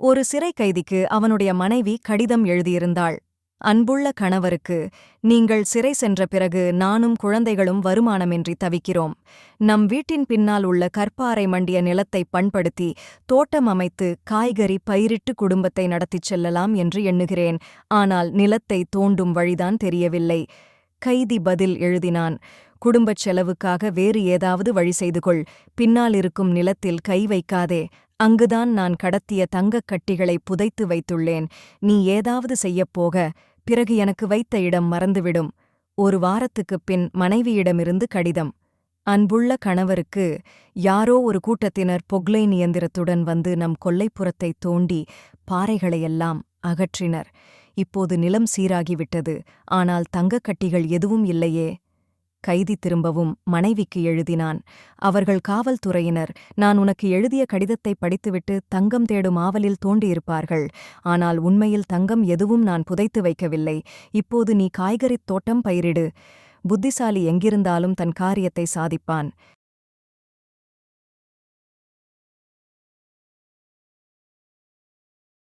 ஒரு சிறை கைதிக்கு அவனுடைய மனைவி கடிதம் எழுதியிருந்தாள். அன்புள்ள கணவருக்கு, நீங்கள் சிறை சென்ற பிறகு நானும் குழந்தைகளும் வருமானமின்றி தவிக்கிறோம். நம் வீட்டின் பின்னால் உள்ள கற்பாறை மண்டிய நிலத்தை பண்படுத்தி தோட்டம் அமைத்து காய்கறி பயிரிட்டு குடும்பத்தை நடத்திச் செல்லலாம் என்று எண்ணுகிறேன். ஆனால் நிலத்தை தோண்டும் வழிதான் தெரியவில்லை. கைதி பதில் எழுதினான். குடும்பச் செலவுக்காக வேறு ஏதாவது வழி செய்து கொள். பின்னால் இருக்கும் நிலத்தில் கை வைக்காதே. அங்குதான் நான் கடத்திய தங்கக் கட்டிகளை புதைத்து வைத்துள்ளேன். நீ ஏதாவது செய்யப்போக பிறகு எனக்கு வைத்த இடம் மறந்துவிடும். ஒரு வாரத்துக்குப் பின் மனைவியிடமிருந்து கடிதம். அன்புள்ள கணவருக்கு, யாரோ ஒரு கூட்டத்தினர் பொக்லைன் இயந்திரத்துடன் வந்து நம் கொல்லைப்புறத்தைத் தோண்டி பாறைகளையெல்லாம் அகற்றினர். இப்போது நிலம் சீராகிவிட்டது. ஆனால் தங்கக்கட்டிகள் எதுவும் இல்லையே. கைதி திரும்பவும் மனைவிக்கு எழுதினான். அவர்கள் காவல்துறையினர் நான் உனக்கு எழுதிய கடிதத்தை படித்துவிட்டு தங்கம் தேடும் ஆவலில் தோண்டியிருப்பார்கள். ஆனால் உண்மையில் தங்கம் எதுவும் நான் புதைத்து வைக்கவில்லை. இப்போது நீ காய்கறித் தோட்டம் பயிரிடு. புத்திசாலி எங்கிருந்தாலும் தன் காரியத்தை சாதிப்பான்.